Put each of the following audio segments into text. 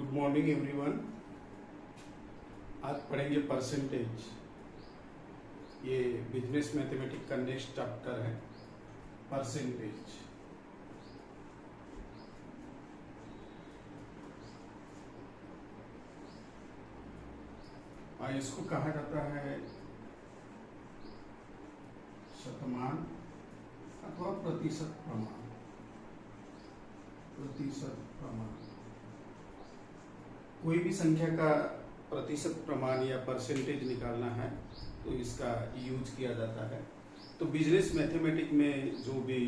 Good morning everyone. आज पढ़ेंगे percentage. ये बिजनेस मैथमेटिक्स का नेक्स्ट चैप्टर है परसेंटेज। इसको कहा जाता है शतमान अथवा प्रतिशत प्रमाण। प्रतिशत प्रमाण कोई भी संख्या का प्रतिशत प्रमाण या परसेंटेज निकालना है तो इसका यूज किया जाता है। तो बिजनेस मैथमेटिक्स में जो भी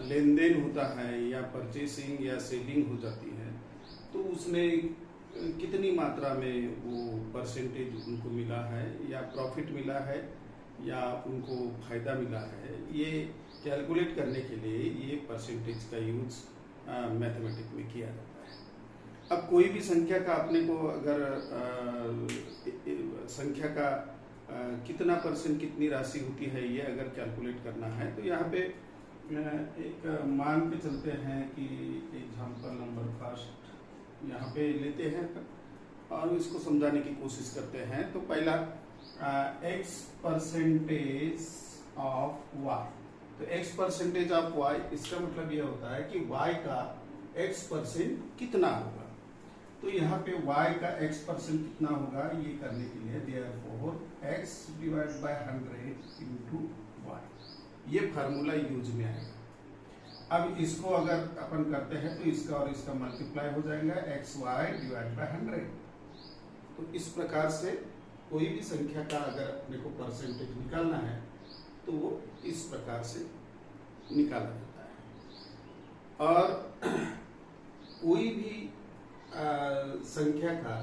लेन देन होता है या परचेसिंग या सेलिंग हो जाती है तो उसमें कितनी मात्रा में वो परसेंटेज उनको मिला है या प्रॉफिट मिला है या उनको फायदा मिला है, ये कैलकुलेट करने के लिए ये परसेंटेज का यूज मैथमेटिक्स में किया जाता है। अब कोई भी संख्या का अपने को अगर संख्या का कितना परसेंट कितनी राशि होती है ये अगर कैलकुलेट करना है तो यहाँ पे एक मान पे चलते हैं कि एग्जाम्पल नंबर फर्स्ट यहाँ पे लेते हैं और इसको समझाने की कोशिश करते हैं। तो पहला x परसेंटेज ऑफ y, तो x परसेंटेज ऑफ y इसका मतलब ये होता है कि y का x परसेंट कितना होगा। तो यहाँ पे y का x परसेंट कितना होगा ये करने के लिए therefore x divide by 100 into y, ये फार्मूला यूज में आएगा। अब इसको अगर अपन करते हैं तो इसका और इसका मल्टीप्लाई हो जाएगा xy डिवाइड बाय 100। तो इस प्रकार से कोई भी संख्या का अगर अपने को परसेंटेज निकालना है तो वो इस प्रकार से निकाला जाता है। और कोई भी संख्या का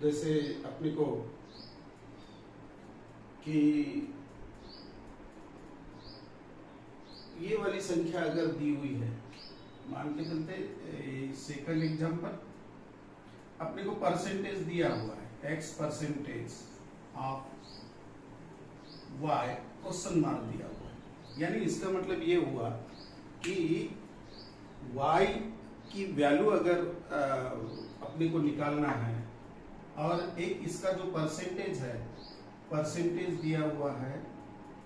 जैसे अपने को कि ये वाली संख्या अगर दी हुई है, मान के चलते सेकंड एग्जांपल अपने को परसेंटेज दिया हुआ है x percentage of y question mark दिया हुआ है, यानी इसका मतलब ये हुआ कि y की वैल्यू अगर अपने को निकालना है और एक इसका जो परसेंटेज है, परसेंटेज दिया हुआ है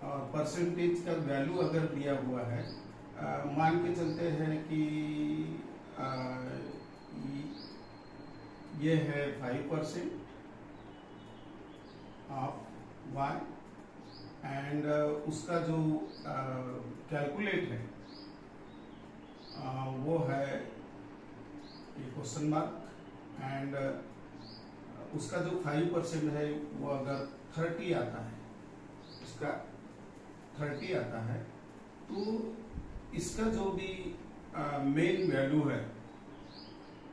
और परसेंटेज का वैल्यू अगर दिया हुआ है, मान के चलते हैं कि ये है 5% ऑफ y एंड उसका जो कैलकुलेट है वो है ये क्वेश्चन मार्क एंड उसका जो 5% है वो अगर 30 आता है, उसका 30 आता है तो इसका जो भी मेन वैल्यू है,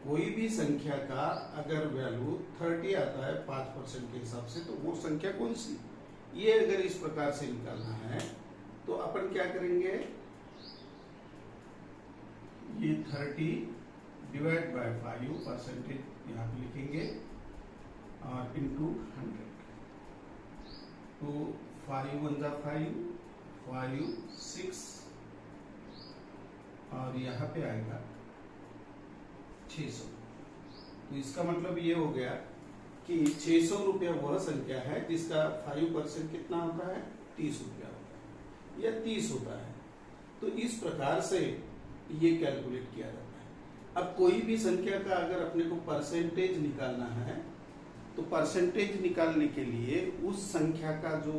कोई भी संख्या का अगर वैल्यू 30 आता है 5% के हिसाब से, तो वो संख्या कौन सी, ये अगर इस प्रकार से निकालना है तो अपन क्या करेंगे, ये 30 डिवाइड बाय 5 परसेंटेज यहाँ पे लिखेंगे और इनटू 100। तो 5 1 जा 5 6 और यहाँ पे आएगा 600। तो इसका मतलब ये हो गया कि 600 रुपया वह संख्या है जिसका 5% कितना होता है, 30 रुपया होता है या 30 होता है। तो इस प्रकार से ये कैलकुलेट किया जाता है। अब कोई भी संख्या का अगर अपने को परसेंटेज निकालना है तो परसेंटेज निकालने के लिए उस संख्या का जो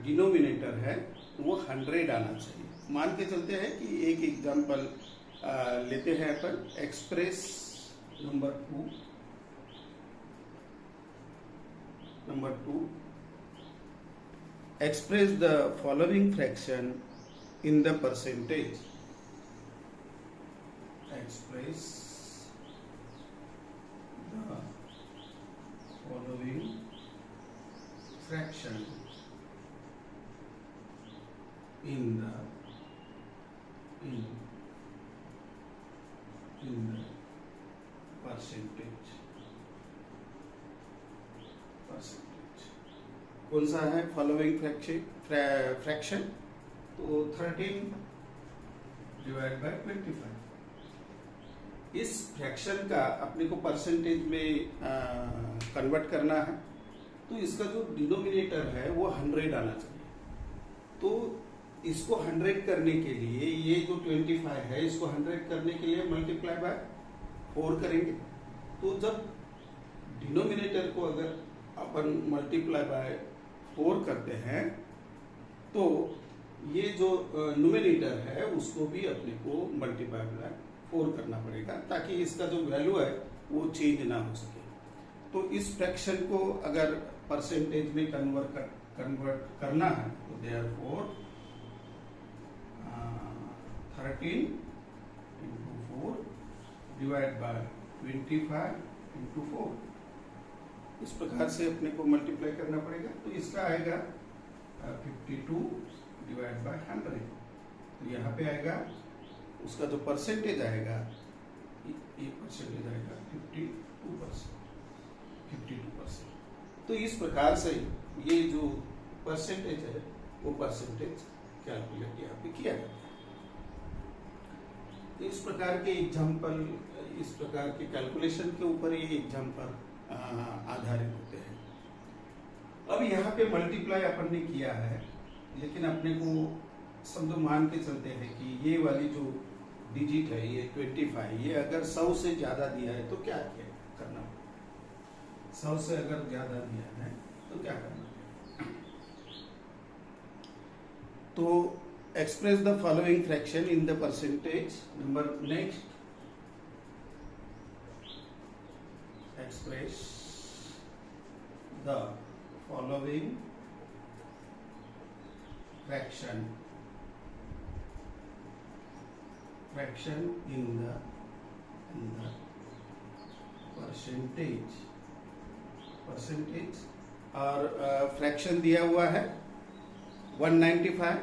डिनोमिनेटर है वो 100 आना चाहिए। मान के चलते हैं कि एक एग्जांपल लेते हैं अपन, express number 2 express the following fraction in the percentage. Express the following fraction in the percentage। कौन सा है फॉलोइंग फ्रैक्शन, तो 13 डिवाइड बाय 25। इस फ्रैक्शन का अपने को परसेंटेज में कन्वर्ट करना है, तो इसका जो डिनोमिनेटर है वो 100 आना चाहिए। तो इसको 100 करने के लिए ये जो 25 है इसको 100 करने के लिए मल्टीप्लाई बाय 4 करेंगे। तो जब डिनोमिनेटर को अगर अपन मल्टीप्लाई बाय 4 करते हैं तो ये जो न्यूमरेटर है उसको भी अपने को मल्टीप्लाई बाय 4 करना पड़ेगा, ताकि इसका जो वैल्यू है वो चेंज ना हो सके। तो इस फ्रैक्शन को अगर परसेंटेज में कन्वर्ट करना है तो therefore 13 into 4 divide by 25 into 4, इस प्रकार से अपने को मल्टीप्लाई करना पड़ेगा। तो इसका आएगा 52 डिवाइड बाय 100। तो यहाँ पे आएगा उसका जो परसेंटेज आएगा, ये परसेंटेज आएगा 52%। तो इस प्रकार से ये जो परसेंटेज है वो परसेंटेज कैलकुलेट यहाँ पे किया जाता है। तो इस प्रकार के एग्जाम्पल, इस प्रकार के कैलकुलेशन के ऊपर ये एग्जाम्पल आधारित होते हैं। अब यहाँ पे मल्टीप्लाई अपन ने किया है, लेकिन अपने को समझो मान के चलते हैं कि ये वाली जो डिजिट है ये 25, ये अगर 100 से ज्यादा दिया है तो क्या करना पड़ेगा? 100 से अगर ज्यादा दिया है तो क्या करना पड़ेगा? तो express the following fraction in the percentage number. Next, express the following fraction in the percentage और फ्रैक्शन दिया हुआ है 195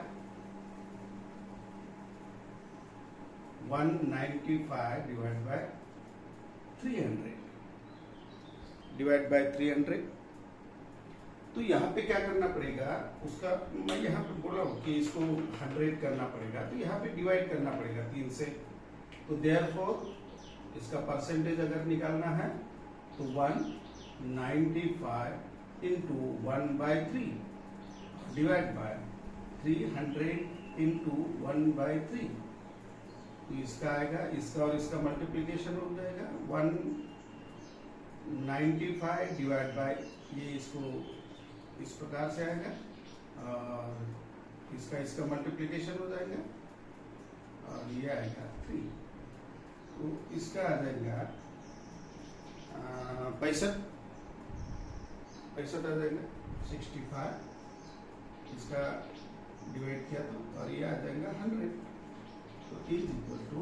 डिवाइड बाय 300 डिवाइड बाय 300। तो यहाँ पे क्या करना पड़ेगा उसका, मैं यहाँ पे बोला हूँ कि इसको 100 करना पड़ेगा, तो यहाँ पे डिवाइड करना पड़ेगा 3 से। तो देयरफॉर इसका परसेंटेज अगर निकालना है तो 195 into 1/3 डिवाइड बाय 300 into 1/3। तो इसका आएगा, इसका और इसका मल्टीप्लीकेशन हो जाएगा 195 डिवाइड बाय, ये इसको इस प्रकार से आएगा और इसका मल्टीप्लीकेशन हो जाएगा और ये आएगा 3। तो इसका आ जाएगा 65 आ जाएगा 65, इसका डिवाइड किया तो, और ये आ जाएगा 100। तो इज इक्वल टू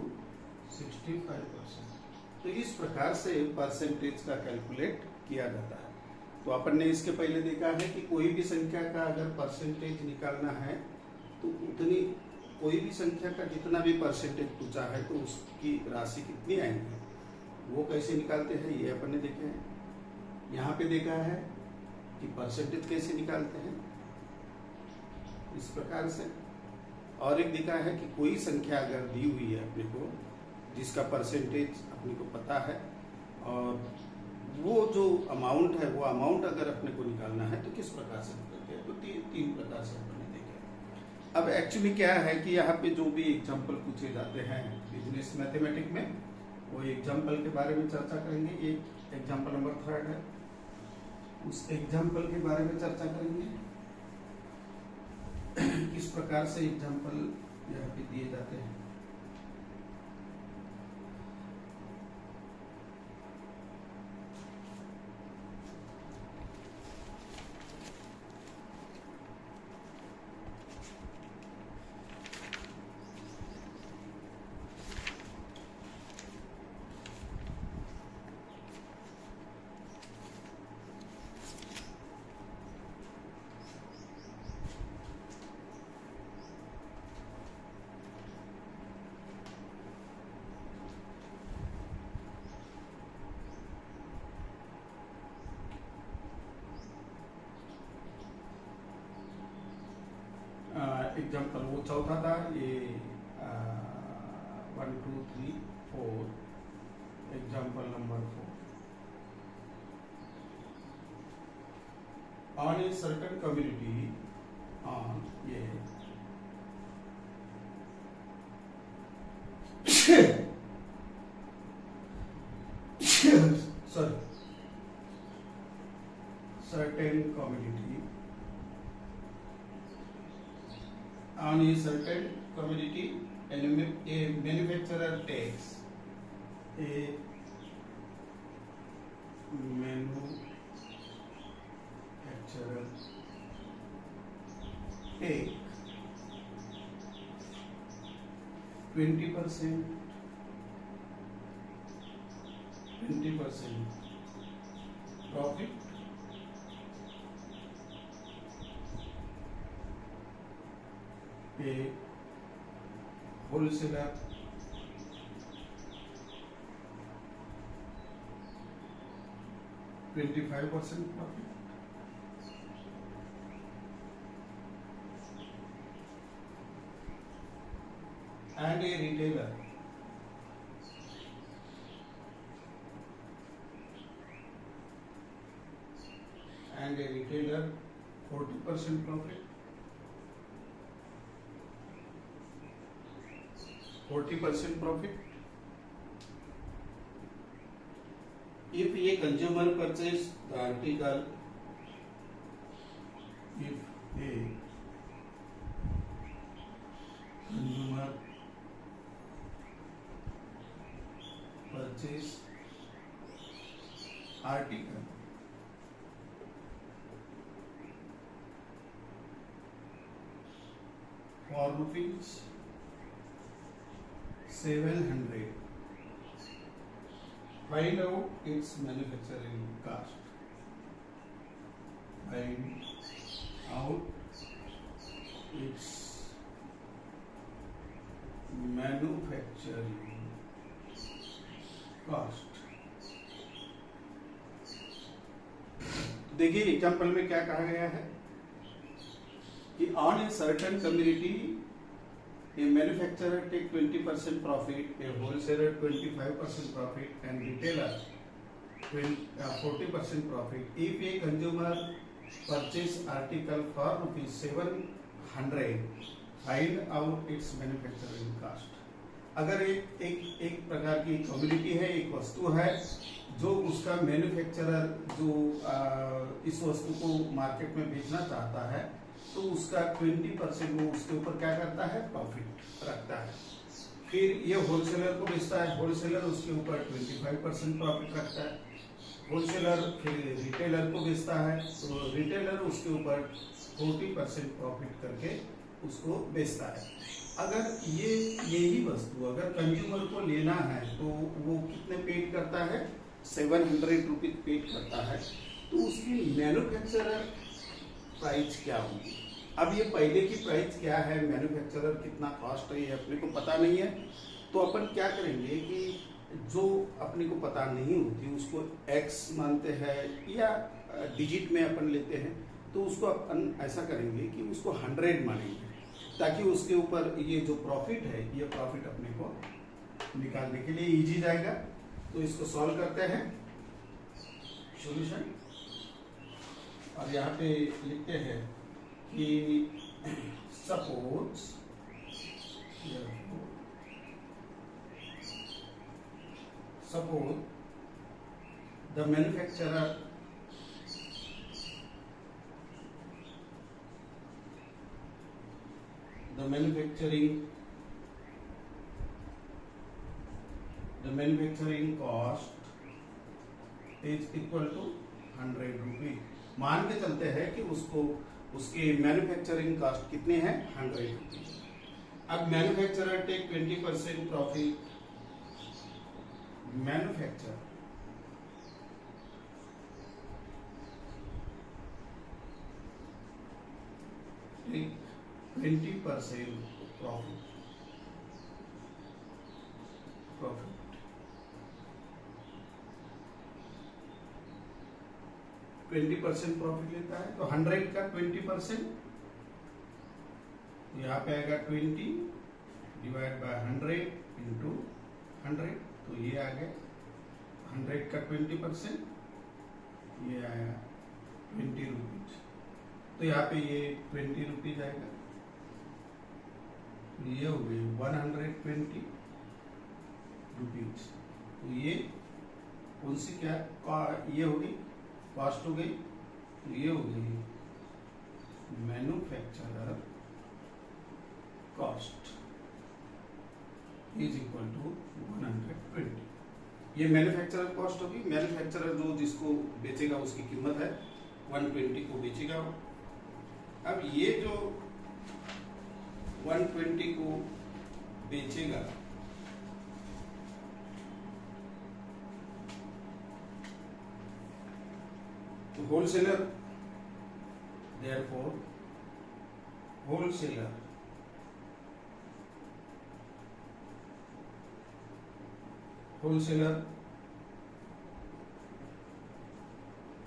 65%। तो इस प्रकार से परसेंटेज का कैलकुलेट किया जाता है। तो अपन ने इसके पहले देखा है कि कोई भी संख्या का अगर परसेंटेज निकालना है तो उतनी, कोई भी संख्या का जितना भी परसेंटेज पूछा है तो उसकी राशि कितनी आएगी वो कैसे निकालते हैं ये अपन ने देखे हैं। यहाँ पे देखा है कि परसेंटेज कैसे निकालते हैं इस प्रकार से, और एक देखा है कि कोई संख्या अगर दी हुई है अपने को जिसका परसेंटेज अपने को पता है और वो जो अमाउंट है वो अमाउंट अगर अपने को निकालना है तो किस प्रकार से निकलते हैं। तो 3 प्रकार से अपने देखे। अब एक्चुअली क्या है कि यहाँ पे जो भी एग्जाम्पल पूछे जाते हैं बिजनेस मैथमेटिक्स में, वो एग्जाम्पल के बारे में चर्चा करेंगे। ये एग्जाम्पल नंबर 3 है, उस एग्जाम्पल के बारे में चर्चा करेंगे। किस प्रकार से एग्जाम्पल यहाँ पे दिए जाते हैं। एग्जाम्पल वो चौथा था, ये 1 2 3 4 example number 4. On a certain community, on a sorry, certain community, on a certain community, a manufacturer takes a manufacturer take 20% profit a wholesaler 25% profit, and a retailer 40% profit, 40% profit. If a consumer purchase the article, if a consumer purchase article for rupees 700, find out its manufacturing cost. Find out its manufacturing cost. देखिए example में क्या कहा गया है कि on a certain community a manufacturer take 20% profit, a wholesaler 25% profit, and retailer 40% profit. If a consumer purchase article for rupees 700, find out its manufacturing cost. अगर एक प्रकार की कम्युनिटी है, एक वस्तु है जो उसका मैन्युफैक्चरर जो इस वस्तु को मार्केट में बेचना चाहता है तो उसका 20% वो उसके ऊपर क्या करता है, प्रॉफिट रखता है. फिर ये होलसेलर को बेचता है, होलसेलर उसके ऊपर 25% प्रॉफिट रखता है. होलसेलर फिर रिटेलर को बेचता है तो रिटेलर उसके ऊपर 40% प्रॉफिट करके उसको बेचता है. अगर यही वस्तु अगर कंज्यूमर को लेना है तो वो कितने पेड करता है, 700 रुपीज पेड करता है. तो उसकी मैन्युफैक्चरर प्राइस क्या होगी. अब ये पहले की प्राइस क्या है, मैन्युफैक्चरर कितना कॉस्ट है, ये अपने को पता नहीं है. तो अपन क्या करेंगे कि जो अपने को पता नहीं होती उसको एक्स मानते हैं या डिजिट में अपन लेते हैं. तो उसको अपन ऐसा करेंगे कि उसको 100 मानेंगे ताकि उसके ऊपर ये जो प्रॉफिट है ये प्रॉफिट अपने को निकालने के लिए इजी जाएगा. तो इसको सॉल्व करते हैं सॉल्यूशन और यहाँ पे लिखते हैं कि suppose the manufacturer the manufacturing cost is equal to 100 rupees. मान के चलते हैं कि उसको उसके मैन्युफैक्चरिंग कॉस्ट कितने हैं, 100 रुपीज. अब manufacturer take 20% profit, manufacturer take 20% profit 20% profit लेता है. तो 100 का 20% यहाँ पे आएगा 20 डिवाइड बाय 100 इंटू 100. तो ये आ गया 100 का 20%, ये आया 20 रुपीज। तो यहाँ पे ये 20 रुपीज आएगा, ये हो गई 120 रुपीज। तो ये कौन सी क्या ये हो गई कॉस्ट हो गई, तो ये हो गई manufacturer cost is equal to 120। ये मैन्युफैक्चरर कॉस्ट होगी, मैन्युफैक्चरर जो जिसको बेचेगा उसकी कीमत है 120 को बेचेगा। अब ये जो 120 को बेचेगा, तो wholesaler, therefore wholesaler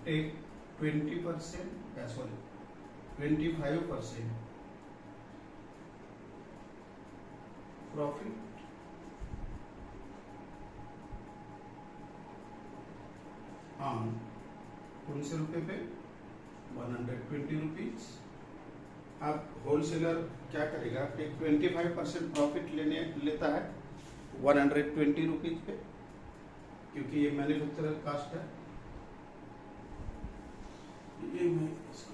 take 20%, sorry 25% profit on कौन से रुपए पे 120 रुपीज। अब होलसेलर क्या करेगा, 25% प्रॉफिट लेता है 120 रुपीज पे, क्योंकि ये मैन्युफैक्चरर कास्ट है। ये मैं इसको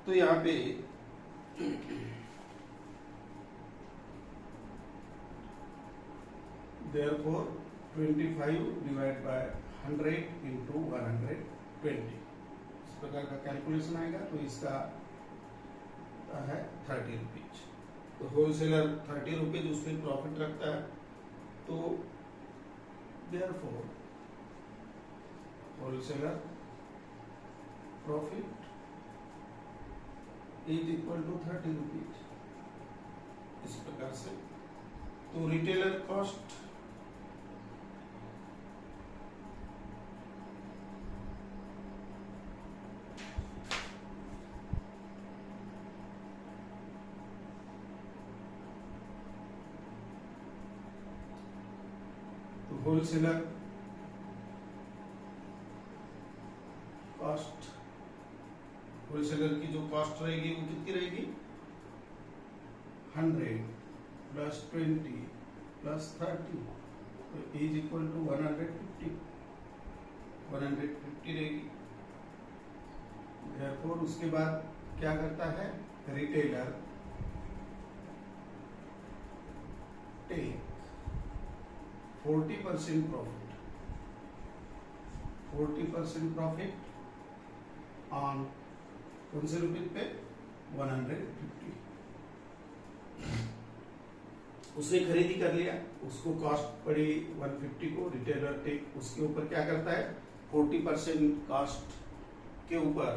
तो यहाँ पे therefore 25 डिवाइड बाय 100 इंटू 120 इस प्रकार का कैलकुलेशन आएगा। तो इसका है 30 रुपीज। तो होलसेलर 30 रुपीज उसमें प्रॉफिट रखता है, तो therefore wholesaler profit is equal to 30 rupees, इस प्रकार से। तो retailer cost wholesaler cost, wholesaler की जो कॉस्ट रहेगी वो कितनी रहेगी, 100 प्लस 20 प्लस 30, तो इज इक्वल टू 150 रहेगी। therefore उसके बाद क्या करता है, retailer take 40% profit, 40% profit on कौन से रुपये पे 150। उसने खरीदी कर लिया, उसको कॉस्ट पड़ी 150 को, रिटेलर टेक उसके ऊपर क्या करता है 40% कॉस्ट के ऊपर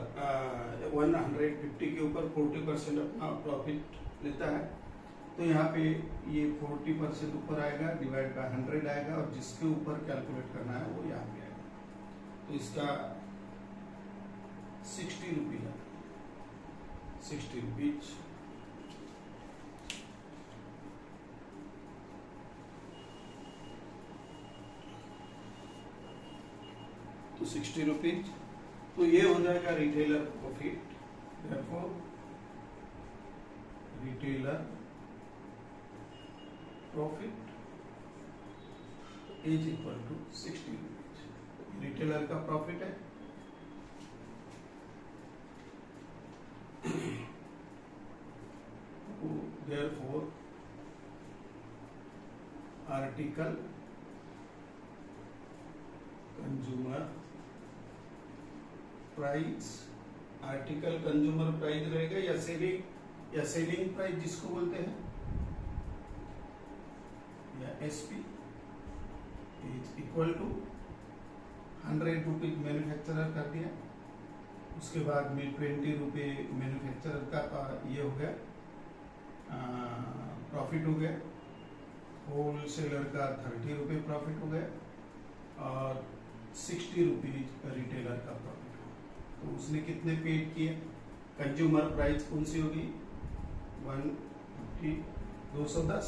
150 के ऊपर 40% अपना प्रॉफिट लेता है। तो यहाँ पे ये 40% ऊपर आएगा, डिवाइड बाय 100 आएगा, और जिसके ऊपर कैलकुलेट करना है वो यहाँ पे आएगा। तो इसका 60 रुपीज है, 60 रुपीज। तो 60 रुपीज, तो ये हो जाएगा retailer profit. therefore retailer profit is equal to 60 rupees. रिटेलर का प्रॉफिट है। therefore article consumer price, article consumer price रहेगा, या सेलिंग प्राइस जिसको बोलते हैं, या SP is equal to 100 rupees manufacturer कर दिया, उसके बाद में 20 रुपये मैन्युफैक्चरर का ये हो गया प्रॉफिट हो गया, होलसेलर का 30 रुपये प्रॉफिट हो गया, और 60 रुपीज रिटेलर का प्रॉफिट हो गया। तो उसने कितने पेड किए, कंज्यूमर प्राइस कौन सी होगी 150 210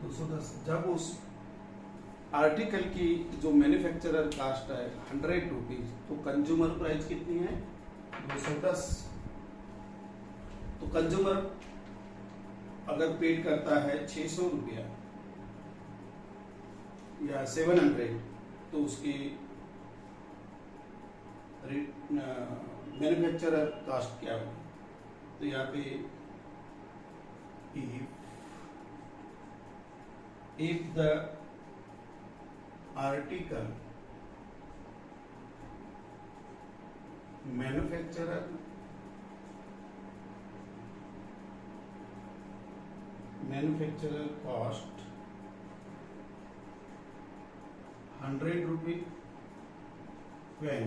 210 जब उस आर्टिकल की जो मैन्युफैक्चरर कास्ट है 100 रुपीज, तो कंज्यूमर प्राइस कितनी है 210। तो कंज्यूमर अगर पेड करता है 600 रुपया या 700, तो उसकी मैन्युफैक्चरर कास्ट क्या होगी? तो यहाँ पे if the article manufacturer cost 100 rupee when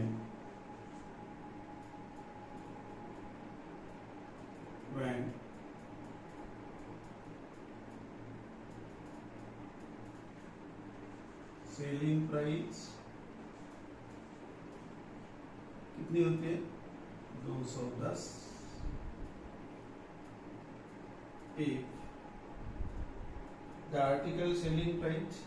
selling price कितनी होती है 210। if the article selling price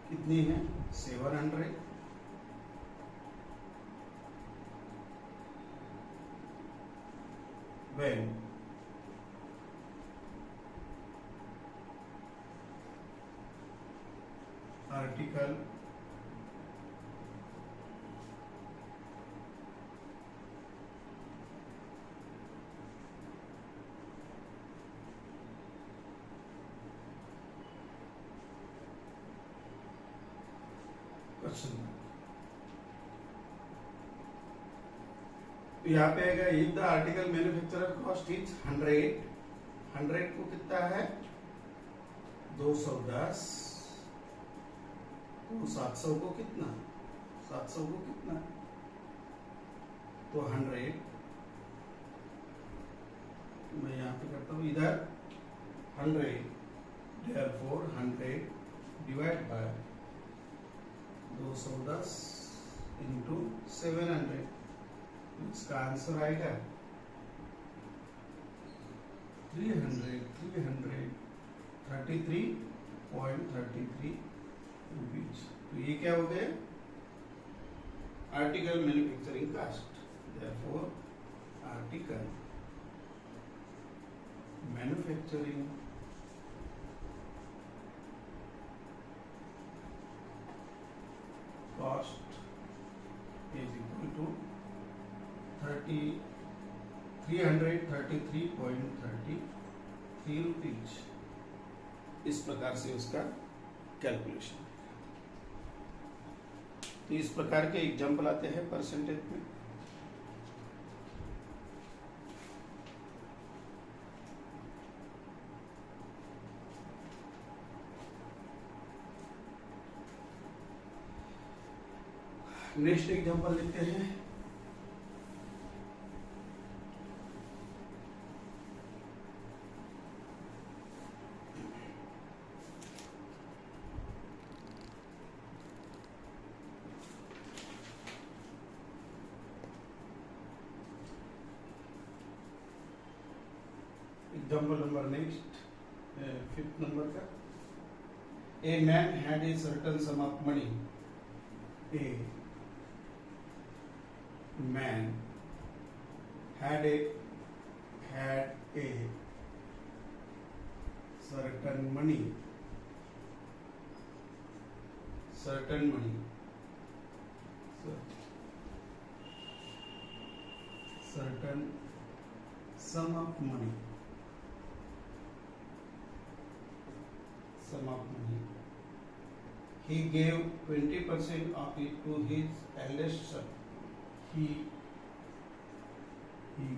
कितनी है 700, when article क्वेश्चन। तो यहाँ पे आएगा if the article manufacturer cost is 100 को कितना है 210, तो 700 को कितना तो 100 मैं यहाँ पे करता हूँ इधर 100, therefore 100 डिवाइड बाय 210 इंटू 700, इसका आंसर आएगा 333.33 रुपीज। तो ये क्या हो गया article manufacturing cost. Therefore article manufacturing cost is equal to 333.33 rupees. इस प्रकार से उसका कैलकुलेशन। तो इस प्रकार के एग्जाम्पल आते हैं परसेंटेज में। नेक्स्ट एग्जाम्पल लेते हैं। Example number next 5th number का। A man had a certain sum of money. A man had a certain money certain sum of money he gave 20% of it to his eldest son. He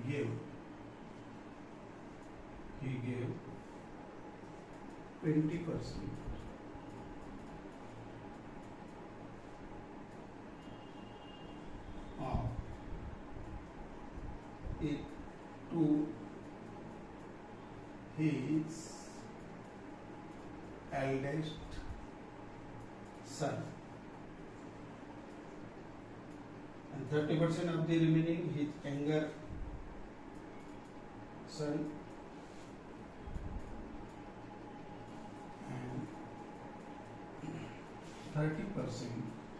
gave 20% of it to his eldest son. and 30% of the remaining his younger son and 30%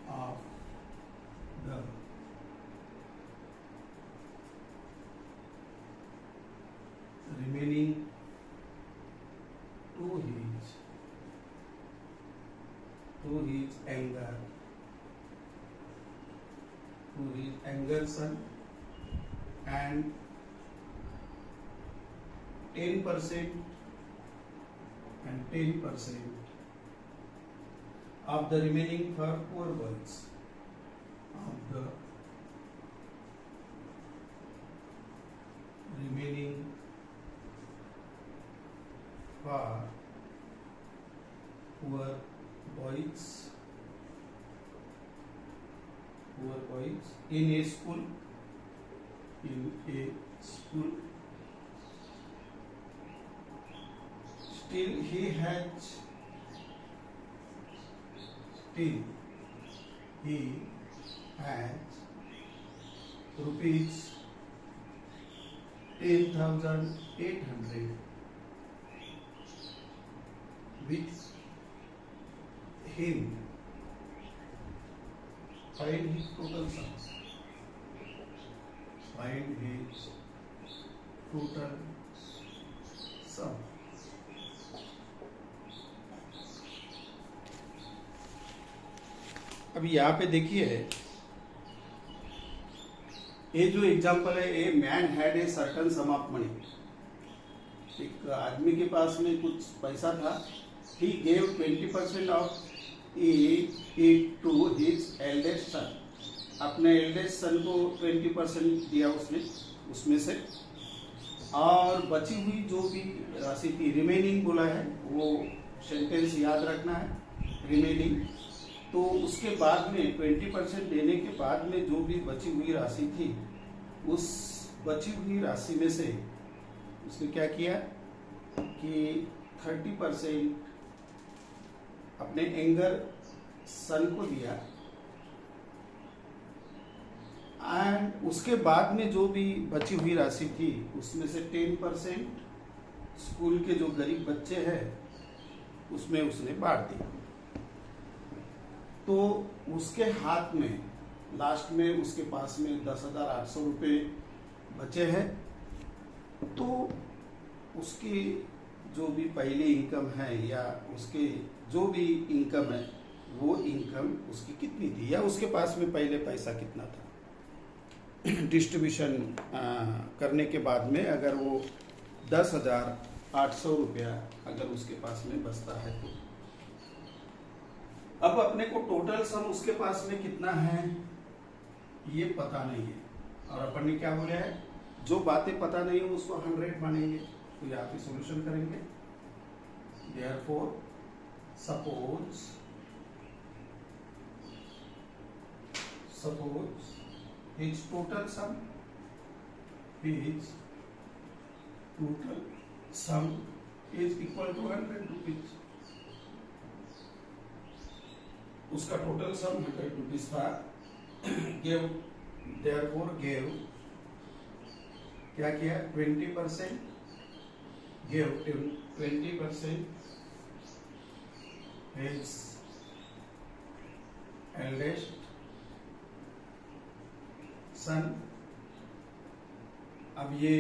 of the remaining to his younger son and 10% of the remaining for poor boys of the remaining for poor boys in a school still he has rupees 10,800 with him. Find his total sum. अभी यहाँ पे देखिए, ये जो example है, ये man had a certain sum of money. एक आदमी के पास में कुछ पैसा था। He gave 20% of it to his eldest son. अपने एल्डेस्ट सन को 20% दिया उसमें से, और बची हुई जो भी राशि थी, रिमेनिंग बोला है, वो सेंटेंस याद रखना है, रिमेनिंग। तो उसके बाद में 20% देने के बाद में जो भी बची हुई राशि थी, उस बची हुई राशि में से उसने क्या किया कि 30% अपने एंगर सन को दिया, एंड उसके बाद में जो भी बची हुई राशि थी उसमें से 10% स्कूल के जो गरीब बच्चे हैं उसमें उसने बांट दिया। तो उसके हाथ में लास्ट में उसके पास में 10,800 रुपये बचे हैं। तो उसकी जो भी पहली इनकम है या उसके जो भी इनकम है, वो इनकम उसकी कितनी थी या उसके पास में पहले पैसा कितना था। डिस्ट्रीब्यूशन करने के बाद में अगर वो 10,800 रुपया अगर उसके पास में बचता है, तो अब अपने को टोटल सम उसके पास में कितना है ये पता नहीं है, और अपन ने क्या बोला है, जो बातें पता नहीं है उसको 100 मानेंगे। तो यहाँ पे सॉल्यूशन करेंगे। Therefore, suppose his total sum is equal to 100 rupees. उसका टोटल सम 100 रुपीज था। therefore gave क्या किया, 20% his eldest son। अब ये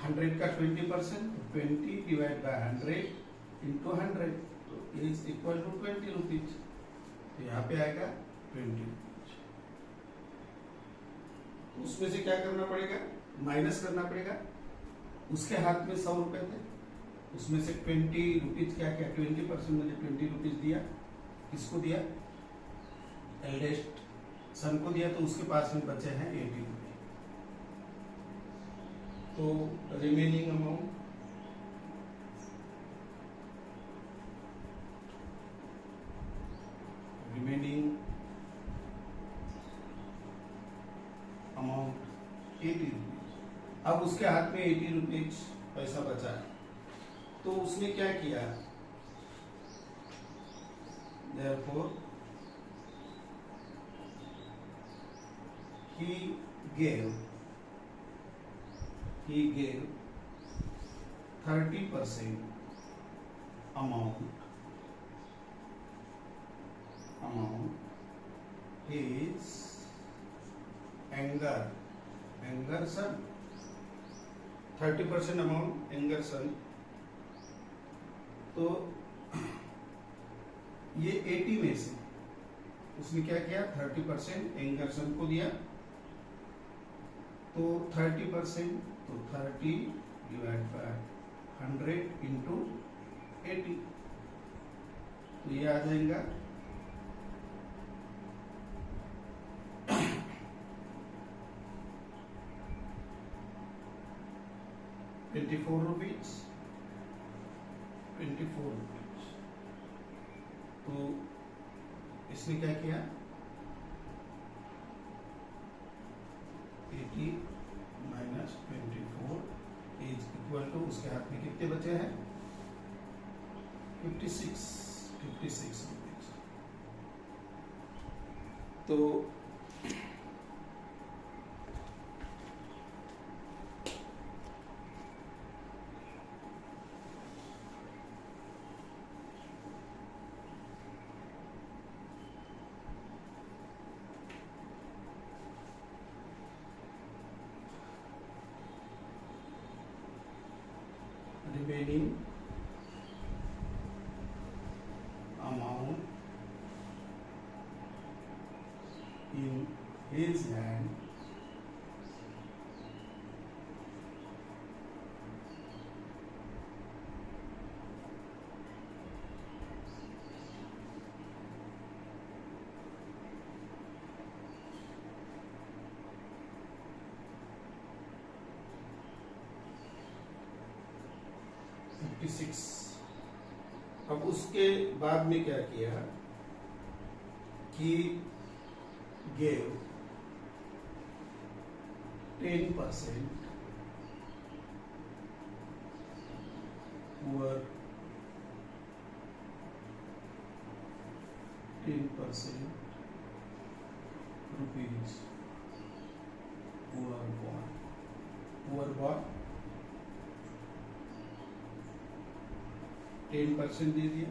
100 का 20%, 20 divide by 100 into 100 is equal to 20 rupees. तो यहाँ पे आएगा 20। उसमें से क्या करना पड़ेगा, माइनस करना पड़ेगा। उसके हाथ में 100 रुपए थे, उसमें से 20 रुपीज क्या क्या 20% मैंने 20 रुपीज दिया। किसको दिया, एल्डेस्ट सन को दिया। तो उसके पास में बचे हैं 80 रुपये। तो रिमेनिंग अमाउंट अमाउंट 80 रुपीज। अब उसके हाथ में 80 रुपीज पैसा बचा है। तो उसने क्या किया, therefore he gave 30% amount his anger son, 30% amount anger son. तो ये 80 में से उसने क्या किया, 30% एंगर सन को दिया। तो 30%, तो 30 डिवाइड बाय 100 इंटू 80, तो ये आ जाएगा 24 रुपीज। तो इसने क्या किया, 80 माइनस 24 इज इक्वल टू, उसके हाथ में कितने बचे हैं, 56 रुपीज। तो remaining amount in his hand $56। अब उसके बाद में क्या किया कि gave 10% poor, 10% rupees poor boy 10% दे दिया।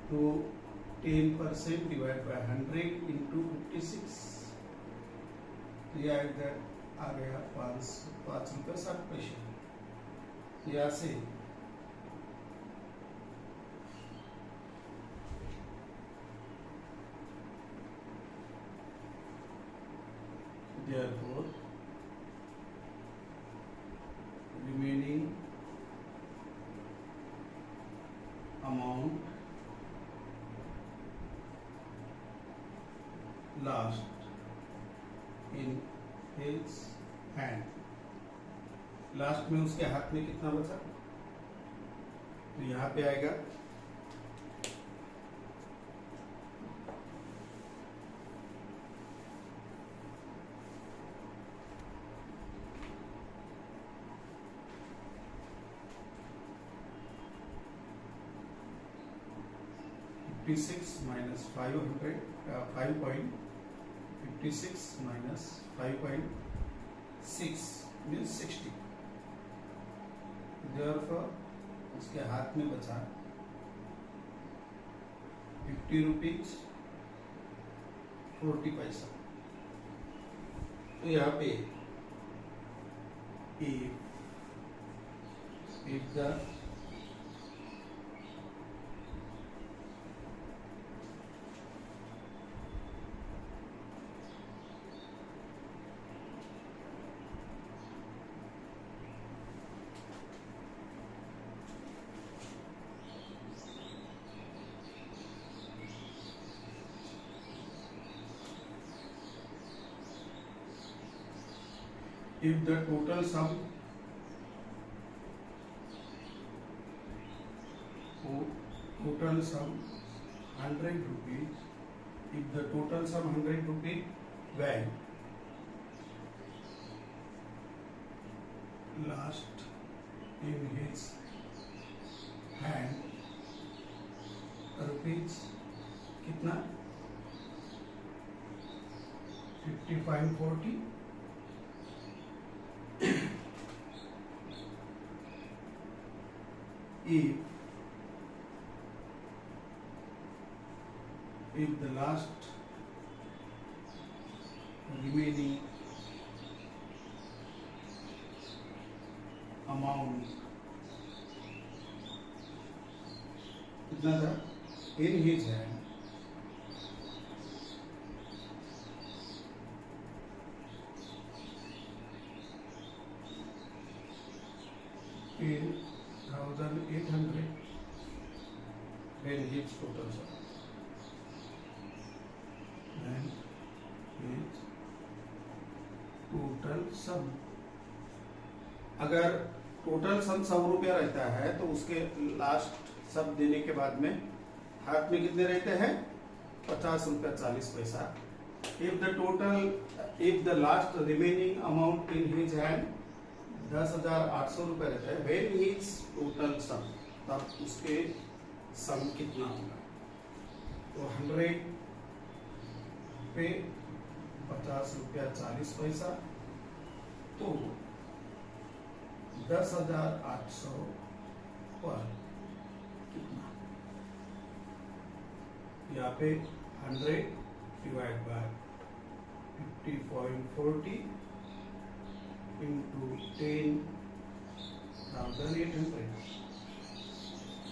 तो 10% डिवाइड बाय 100 इंटू 56, तो यह आ गया 5 रुपये 60 पैसे। यहाँ से therefore remaining amount last in his hand, last में उसके हाथ में कितना बचा, तो यहाँ पे आएगा 56 minus 500, 5.56 minus 5.6 means 60. Therefore, उसके हाथ में बचा 50 रुपीज 40 पैसा। तो यहाँ पे if the total sum $100 rupees, if the total sum 100 rupees when last in his hand rupees कितना 5540 if the last remaining amount कितना था in his hand $10,800 then his total sum total sum अगर total sum 100 रुपया रहता है तो उसके last सब देने के बाद में हाथ में कितने रहते हैं 50 रुपया 40 पैसा if the last remaining amount in his hand 10,800 रुपये रहता है वेन हिज टोटल सम तब उसके सम कितना होगा तो 100 पे 50 रुपया 40 पैसा तो 10,800 पर कितना यहाँ पे 100 डिवाइड बाय 50.40 इंटू 10,800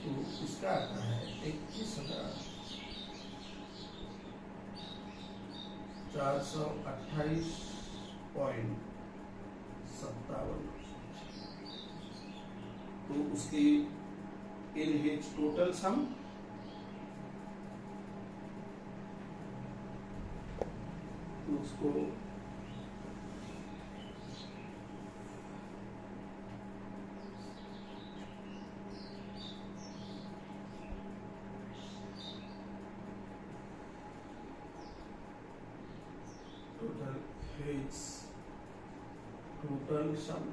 तो इसका आता है 21,428.57 तो उसकी इन हिज टोटल सम तो उसको total sum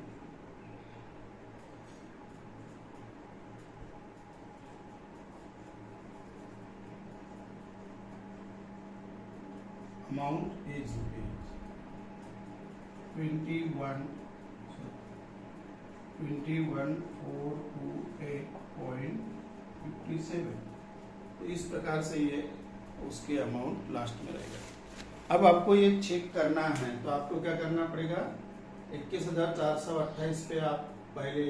amount is rupees 21,428.57 तो इस प्रकार से ये उसके अमाउंट लास्ट में रहेगा। अब आपको ये चेक करना है तो आपको क्या करना पड़ेगा 21,428 पे आप पहले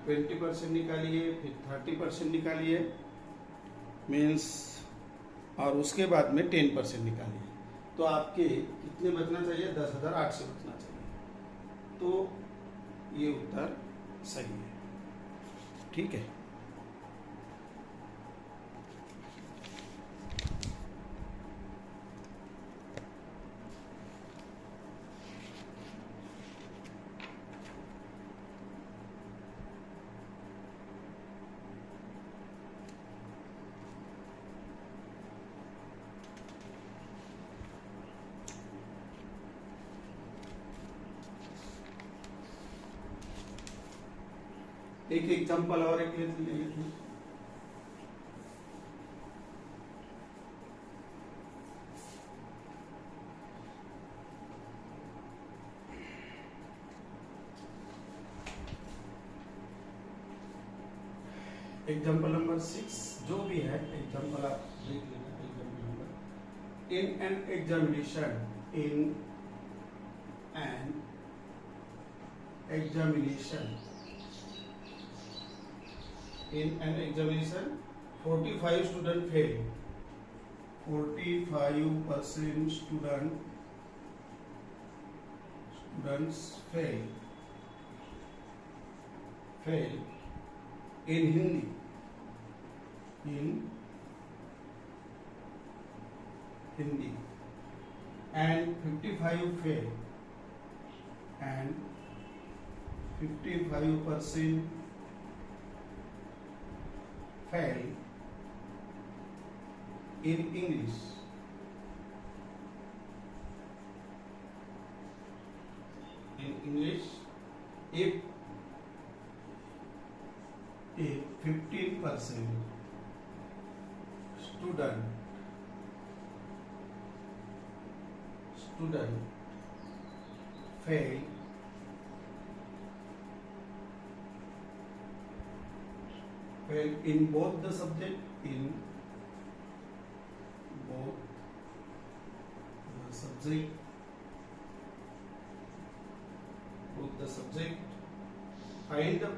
20% निकालिए फिर 30% निकालिए मीन्स और उसके बाद में 10% निकालिए तो आपके कितने बचना चाहिए 10,800 बचना चाहिए तो ये उत्तर सही है। ठीक है एक एग्जाम्पल और एक लेते हैं। एग्जाम्पल नंबर 6 जो भी है एग्जाम्पल आप देख लेना। Example number in an examination in an examination 45 students fail 45% students fail in Hindi and 55 fail and 55% fail in English. In English, if 15% student student fail in both the subject find the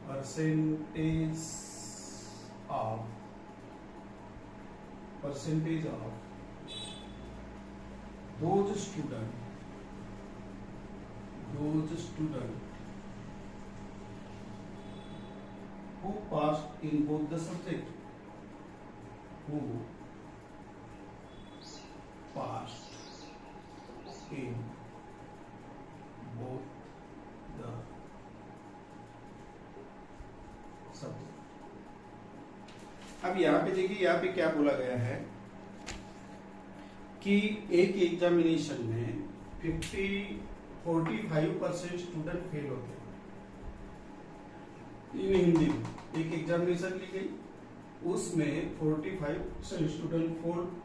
percentage of percentage of those student who passed in both the subject, who passed in both the subject। अब यहाँ पे देखिए, यहाँ पे क्या बोला गया है कि एक एग्जामिनेशन में 45% स्टूडेंट फेल होते हैं इन हिंदी में। एक एग्जामिनेशन ली गई, उसमें 45% स्टूडेंट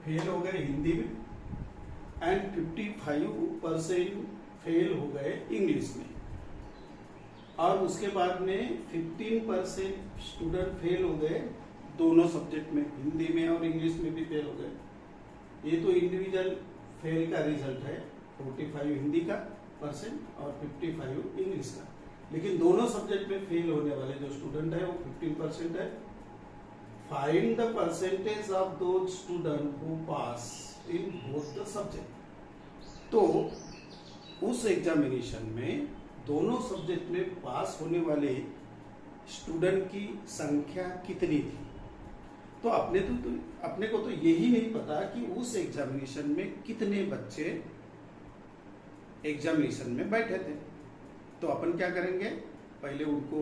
फेल हो गए हिंदी में एंड 55% फेल हो गए इंग्लिश में, और उसके बाद में 15% स्टूडेंट फेल हो गए दोनों सब्जेक्ट में, हिंदी में और इंग्लिश में भी फेल हो गए। ये तो इंडिविजुअल फेल का रिजल्ट है, 45 हिंदी का परसेंट और 55 इंग्लिश का, लेकिन दोनों सब्जेक्ट में फेल होने वाले जो स्टूडेंट है वो 15% है। Find the percentage of those student who pass in both the subject. तो उस एग्जामिनेशन में दोनों सब्जेक्ट में पास होने वाले स्टूडेंट की संख्या कितनी थी। तो अपने को तो यही नहीं पता कि उस एग्जामिनेशन में कितने बच्चे एग्जामिनेशन में बैठे थे। तो अपन क्या करेंगे, पहले उनको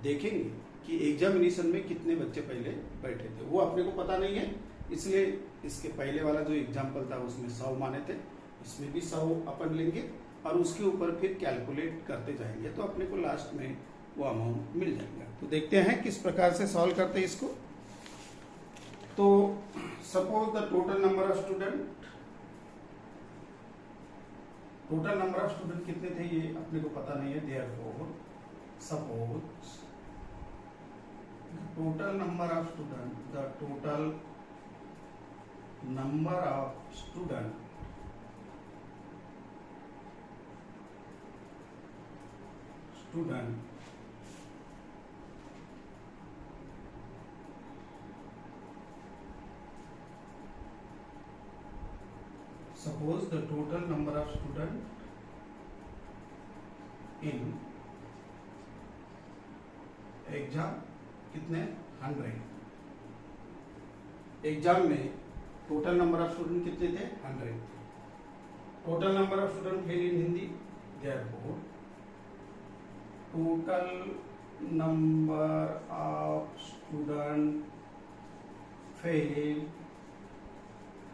देखेंगे कि एग्जामिनेशन में कितने बच्चे पहले बैठे थे। वो अपने को पता नहीं है, इसलिए इसके पहले वाला जो एग्जाम्पल था उसमें 100 माने थे, इसमें भी 100 अपन लेंगे और उसके ऊपर फिर कैलकुलेट करते जाएंगे, तो अपने को लास्ट में वो अमाउंट मिल जाएगा। तो देखते हैं किस प्रकार से सॉल्व करते हैं इसको। तो suppose the total number of student कितने थे ये अपने को पता नहीं है। Therefore suppose total number of student suppose the total number of student in exam कितने 100। एग्जाम में टोटल नंबर ऑफ स्टूडेंट कितने थे 100। Total number of student fail in Hindi, therefore total number of student fail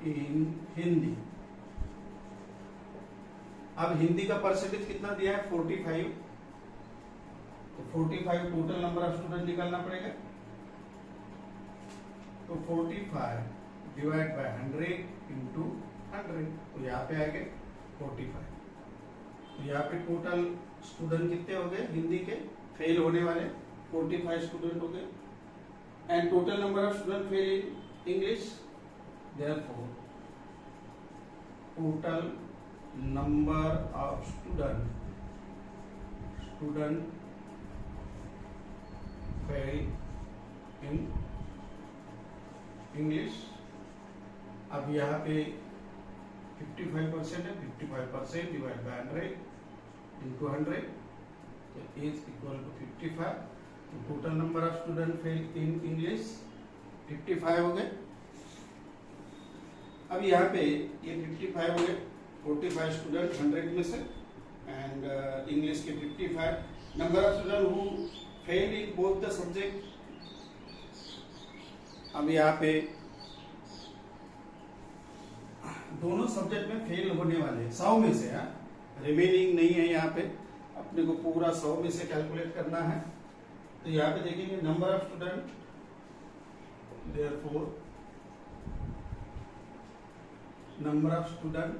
in Hindi. अब हिंदी का percentage कितना दिया है 45, तो 45 टोटल नंबर ऑफ स्टूडेंट निकालना पड़ेगा। तो 45 डिवाइड बाय 100 इंटू 100, तो यहाँ पे आ गए 45। तो यहाँ पे टोटल स्टूडेंट कितने हो गए हिंदी के फेल होने वाले 45 स्टूडेंट हो गए, and total number of student fail in English, therefore total number of student fail in English। अब यहाँ पे 55% है, 55% डिवाइड बाय 100 इंटू 100, तो इज इक्वल टू 55। तो total number of student fail in English 55 हो गए। अब यहाँ पे ये 55 हो गए, 45 स्टूडेंट 100 में से, एंड इंग्लिश के 55 number of student who fail in both the subject. अब यहाँ पे दोनों सब्जेक्ट में फेल होने वाले 100 में से, रिमेनिंग नहीं है, यहाँ पे अपने को पूरा 100 में से कैलकुलेट करना है। तो यहाँ पे देखेंगे number of student, therefore number of student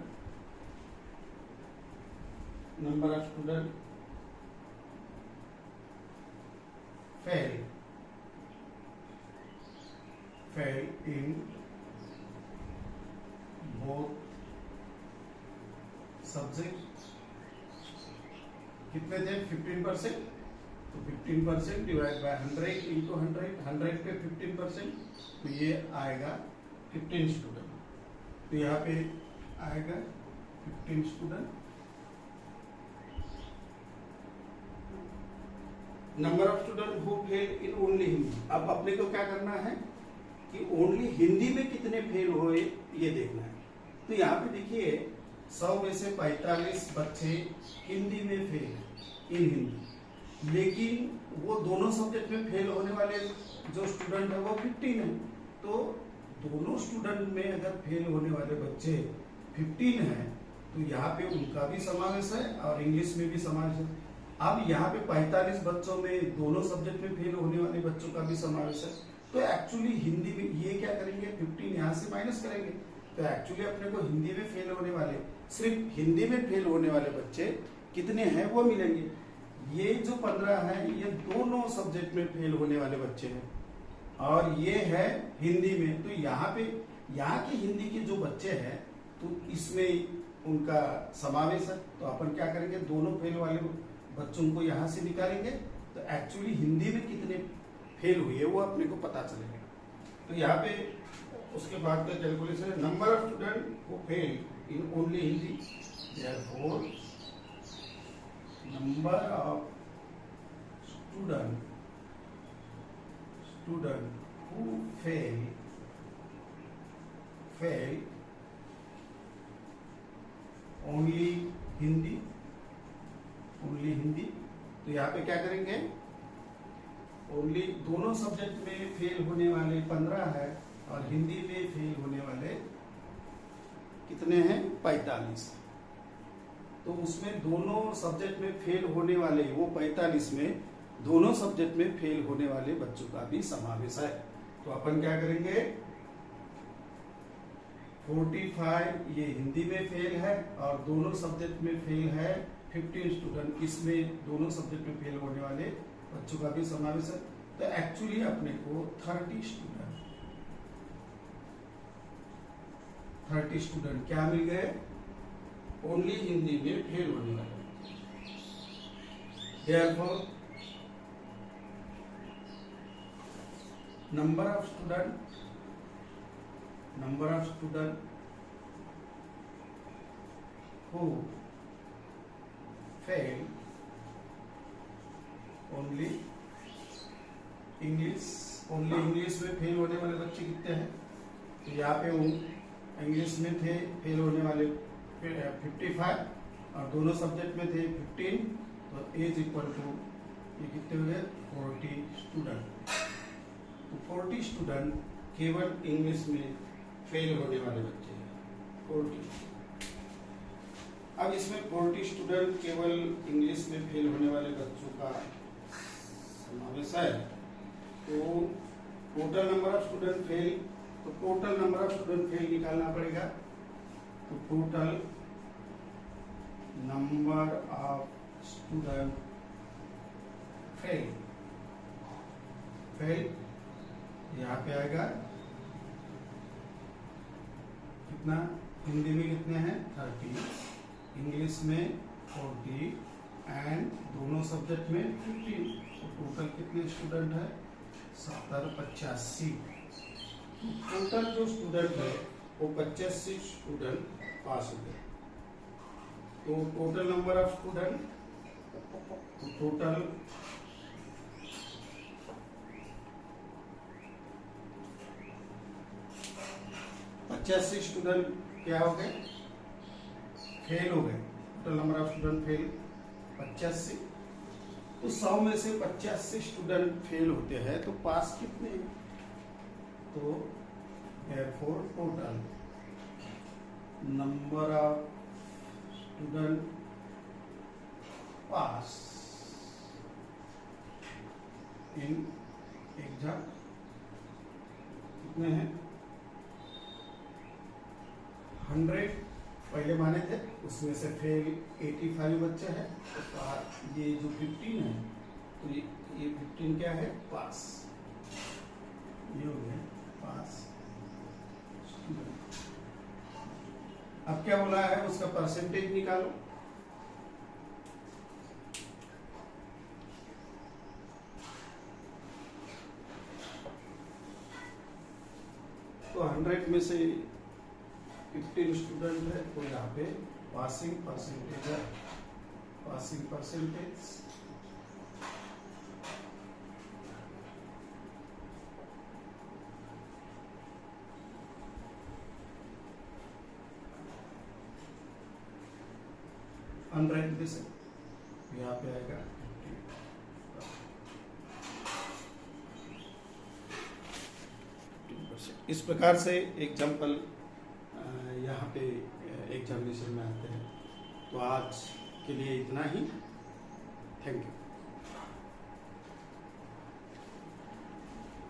fail in both subject कितने थे 15%, तो 15% डिवाइड बाय 100 इंटू 100 पे 15%, तो ये आएगा 15 स्टूडेंट। तो यहाँ पे आएगा 15 student. Number of student who fail in only Hindi. अब अपने को क्या करना है कि ओनली हिंदी में कितने फेल हुए ये देखना है। तो यहाँ पे देखिए 100 में से 45 बच्चे हिंदी में फेल हैं, इन हिंदी, लेकिन वो दोनों सब्जेक्ट में फेल होने वाले जो स्टूडेंट है वो 15 है। तो दोनों स्टूडेंट में अगर फेल होने वाले बच्चे 15 हैं तो यहाँ पे उनका भी समावेश है और इंग्लिश में भी समावेश है। अब यहाँ पे 45 बच्चों में दोनों सब्जेक्ट में फेल होने वाले बच्चों का भी समावेश है। तो एक्चुअली हिंदी में ये क्या करेंगे, 15 यहाँ से माइनस करेंगे। तो एक्चुअली अपने को हिंदी में फेल होने वाले, सिर्फ हिंदी में फेल होने वाले बच्चे कितने हैं वो मिलेंगे। ये जो 15 है ये दोनों सब्जेक्ट में फेल होने वाले बच्चे हैं और ये है हिंदी में। तो यहाँ पे यहाँ के हिंदी के जो बच्चे हैं तो इसमें उनका समावेश है। तो अपन क्या करेंगे, दोनों फेल वाले बच्चों को यहाँ से निकालेंगे। तो एक्चुअली हिंदी में कितने फेल हुए वो अपने को पता चलेगा। तो यहाँ पे उसके बाद का कैलकुलेशन है number of student who fail in only Hindi, therefore number of student who fail only Hindi. तो यहाँ पे क्या करेंगे, ओनली दोनों सब्जेक्ट में फेल होने वाले 15 है और हिंदी में फेल होने वाले कितने हैं, 45। तो उसमें दोनों सब्जेक्ट में फेल होने वाले वो 45 में दोनों सब्जेक्ट में फेल होने वाले बच्चों का भी समावेश है। तो अपन क्या करेंगे, 45 ये हिंदी में फेल है और दोनों सब्जेक्ट में फेल है 15 स्टूडेंट, इसमें दोनों सब्जेक्ट में फेल होने वाले बच्चों का भी समावेश है। तो एक्चुअली अपने को 30 स्टूडेंट क्या मिल गए, ओनली हिंदी में फेल होने वाले। Therefore number of student who fail only English में फेल होने वाले बच्चे कितने हैं, तो यहाँ पे इंग्लिश में थे फेल होने वाले 55 और दोनों सब्जेक्ट में थे 15, तो एज इक्वल टू ये कितने हुए 40 स्टूडेंट। तो 40 स्टूडेंट केवल इंग्लिश में फेल होने वाले बच्चे हैं 40। अब इसमें 40 स्टूडेंट केवल इंग्लिश में फेल होने वाले बच्चों का समावेश है। तो total number of student fail, तो total number of student fail निकालना पड़ेगा। तो total number of student fail यहाँ पे आएगा कितना, हिंदी में कितने हैं 30, इंग्लिश में 40 एंड दोनों सब्जेक्ट में 15। तो टोटल कितने स्टूडेंट है 70, 85। टोटल जो स्टूडेंट है वो 85 स्टूडेंट पास हो गए। तो total number of student, total student क्या हो गए, फेल हो गए। Total number of student fail 85। तो 100 में से 85 स्टूडेंट फेल होते हैं तो पास कितने, तो therefore total number of student pass in exam कितने हैं 100 पहले माने थे, उसमें से फेल 85 बच्चे हैं, तो ये जो 15 है तो ये 15 क्या है पास, ये हो गया पास। अब क्या बोला है उसका परसेंटेज निकालो, तो 100 में से 15 स्टूडेंट है तो यहाँ पे पासिंग परसेंटेज है, पासिंग परसेंटेज 100 में से यहाँ पे आएगा 50%। इस प्रकार से एग्जाम्पल यहाँ पे एग्जामिनेशन में आते हैं। तो आज के लिए इतना ही, थैंक यू।